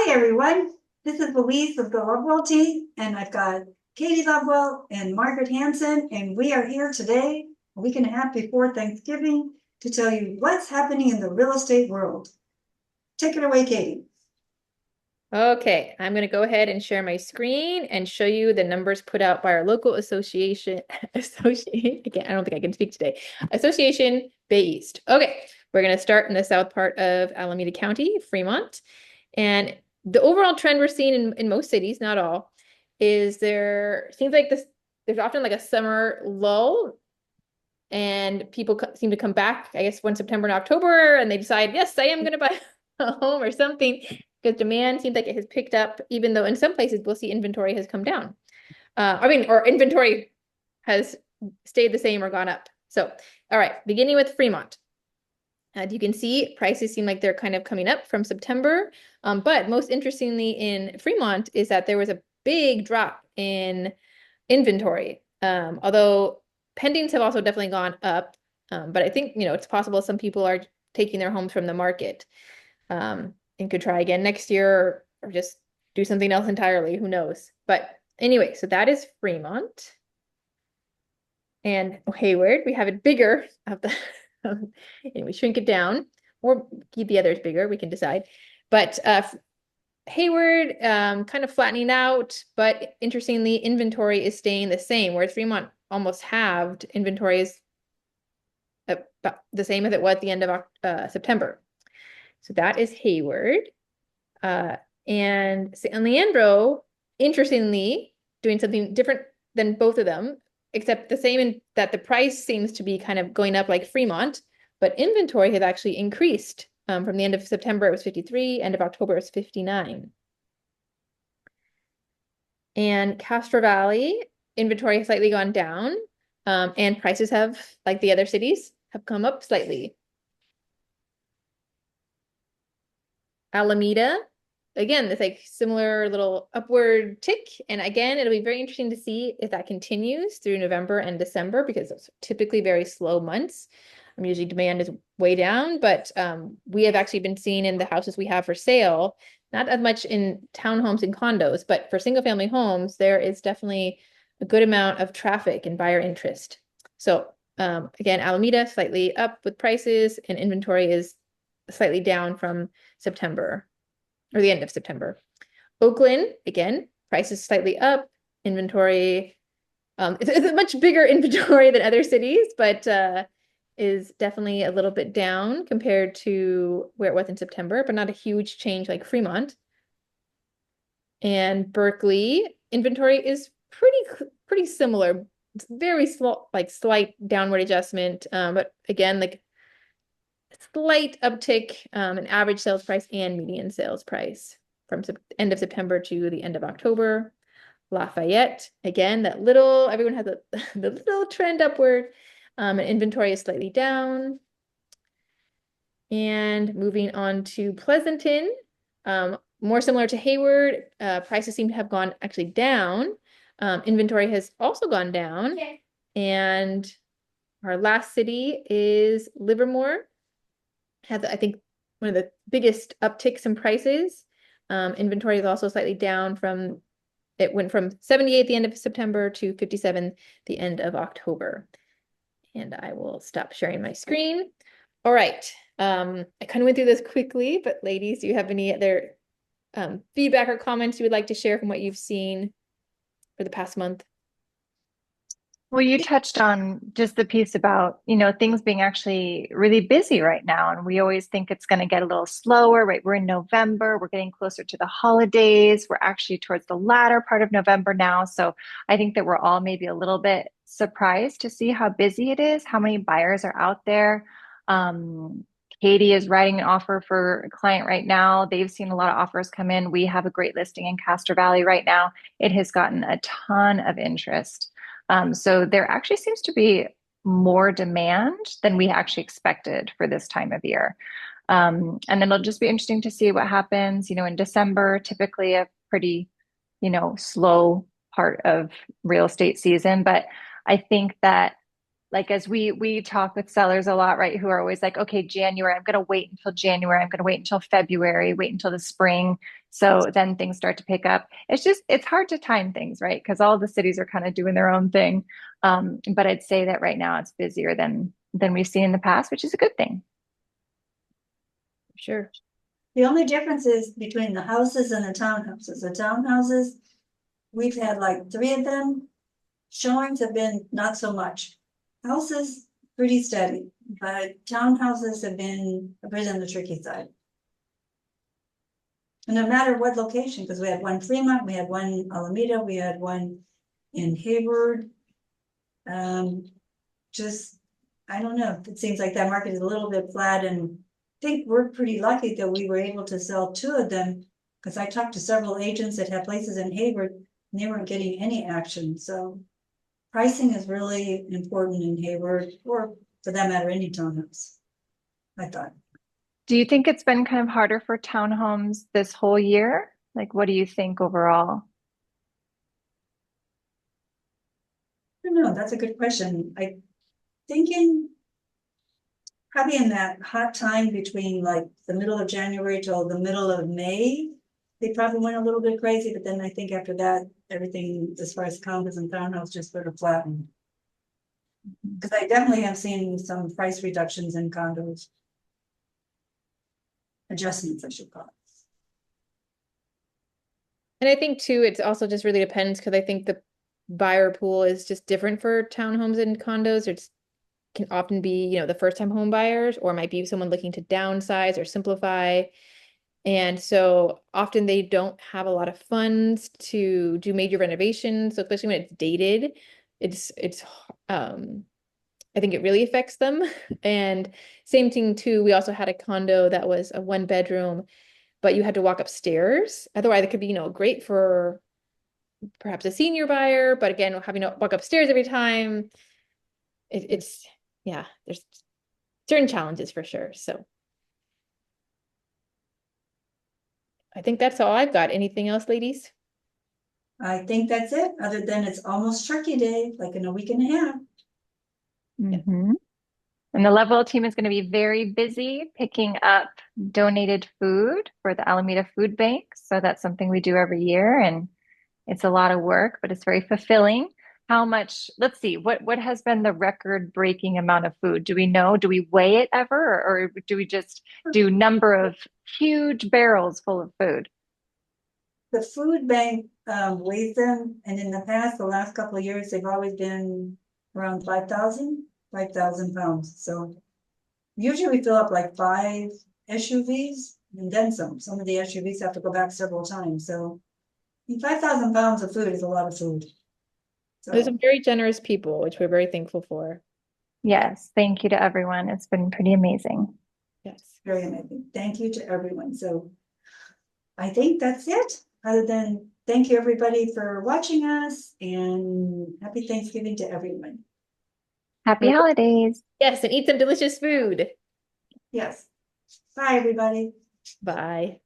Hi, everyone. This is Louise of the Lovewell team, and I've got Katie Lovewell and Margaret Hanson, and we are here today, a week and a half before Thanksgiving, to tell you what's happening in the real estate world. Take it away, Katie. Okay, I'm going to go ahead and share my screen and show you the numbers put out by our local association. Again, I don't think I can speak today. Association Bay East. Okay, we're going to start in the south part of Alameda County, Fremont. And the overall trend we're seeing in most cities, not all, is there seems like there's often like a summer lull and people seem to come back, I guess, when September and October, and they decide, yes, I am going to buy a home or something, because demand seems like it has picked up, even though in some places we'll see inventory has come down. Or inventory has stayed the same or gone up. So, all right, beginning with Fremont. As you can see, prices seem like they're kind of coming up from September. But most interestingly in Fremont is that there was a big drop in inventory. Although pendings have also definitely gone up. But I think, it's possible some people are taking their homes from the market and could try again next year or just do something else entirely. Who knows? But anyway, so that is Fremont. And Hayward, we have it bigger of the and we shrink it down or keep the others bigger, we can decide. But Hayward kind of flattening out, but interestingly, inventory is staying the same, whereas Fremont almost halved. Inventory is about the same as it was at the end of September. So that is Hayward. And San Leandro, interestingly, doing something different than both of them, except the same in that the price seems to be kind of going up like Fremont, but inventory has actually increased. From the end of September, it was 53, end of October, it was 59. And Castro Valley, inventory has slightly gone down, and prices have, like the other cities, have come up slightly. Alameda, again, it's like similar little upward tick. And again, it'll be very interesting to see if that continues through November and December, because it's typically very slow months. Usually demand is way down, but we have actually been seeing in the houses we have for sale, not as much in townhomes and condos, but for single family homes, there is definitely a good amount of traffic and buyer interest. So again, Alameda slightly up with prices, and inventory is slightly down from September or the end of September. Oakland, again, prices slightly up, inventory, it's a much bigger inventory than other cities, but is definitely a little bit down compared to where it was in September, but not a huge change like Fremont. And Berkeley, inventory is pretty similar. It's very small, like slight downward adjustment, but again, like slight uptick in average sales price and median sales price from end of September to the end of October. Lafayette, again, that little, everyone has the little trend upward, and inventory is slightly down. And moving on to Pleasanton, more similar to Hayward, prices seem to have gone actually down. Inventory has also gone down. Okay. And our last city is Livermore. Has, I think, one of the biggest upticks in prices. Inventory is also slightly down it went from 78 at the end of September to 57 the end of October. And I will stop sharing my screen. All right. I kind of went through this quickly, but ladies, do you have any other feedback or comments you would like to share from what you've seen for the past month? Well, you touched on just the piece about, things being actually really busy right now. And we always think it's going to get a little slower, right? We're in November, we're getting closer to the holidays. We're actually towards the latter part of November now. So I think that we're all maybe a little bit surprised to see how busy it is, how many buyers are out there. Um, Katie is writing an offer for a client right now. They've seen a lot of offers come in. We have a great listing in Castro Valley right now. It has gotten a ton of interest. So there actually seems to be more demand than we actually expected for this time of year. And then it'll just be interesting to see what happens, in December, typically a pretty, slow part of real estate season. But I think that Like as we talk with sellers a lot, right? Who are always like, okay, January, I'm gonna wait until January, I'm gonna wait until February, wait until the spring. So then things start to pick up. It's hard to time things, right? Because all the cities are kind of doing their own thing. But I'd say that right now it's busier than we've seen in the past, which is a good thing. Sure. The only difference is between the houses and the townhouses. The townhouses, we've had like 3 of them. Showings have been not so much. Houses, pretty steady, but townhouses have been a bit on the tricky side. And no matter what location, because we had one Fremont, we had one Alameda, we had one in Hayward. Just, I don't know, it seems like that market is a little bit flat, and I think we're pretty lucky that we were able to sell 2 of them. Because I talked to several agents that have places in Hayward, and they weren't getting any action, so. Pricing is really important in Hayward, or for that matter, any townhouse, I thought. Do you think it's been kind of harder for townhomes this whole year? Like, what do you think overall? I don't know, that's a good question. I thinking probably in that hot time between like the middle of January till the middle of May, they probably went a little bit crazy, but then I think after that, everything as far as condos and townhouse just sort of flattened. Because I definitely have seen some price reductions in condos. Adjustments, I should call it. And I think too, it's also just really depends because I think the buyer pool is just different for townhomes and condos. It's can often be, you know, the first time home buyers, or it might be someone looking to downsize or simplify. And so often they don't have a lot of funds to do major renovations. So especially when it's dated, it's I think it really affects them. And same thing too, we also had a condo that was a 1 bedroom, but you had to walk upstairs. Otherwise, it could be, you know, great for perhaps a senior buyer, but again, having to walk upstairs every time, it's yeah, there's certain challenges for sure. So I think that's all I've got. Anything else, ladies? I think that's it, other than it's almost Turkey Day, like in a week and a half. Mhm. And the Level team is going to be very busy picking up donated food for the Alameda Food Bank. So that's something we do every year, and it's a lot of work, but it's very fulfilling. How much, let's see, what has been the record-breaking amount of food? Do we know? Do we weigh it ever, or do we just do number of huge barrels full of food? The food bank weighs them, and in the past, the last couple of years, they've always been around 5,000 pounds. So usually we fill up like 5 SUVs and then some. Some of the SUVs have to go back several times. So 5,000 pounds of food is a lot of food. There's So some very generous people, which we're very thankful for. Yes, thank you to everyone. It's been pretty amazing. Yes. very amazing. Thank you to everyone. So I think that's it. Other than thank you everybody for watching us, and happy Thanksgiving to everyone. Happy holidays. Yes, and eat some delicious food. Yes. Bye, everybody. Bye.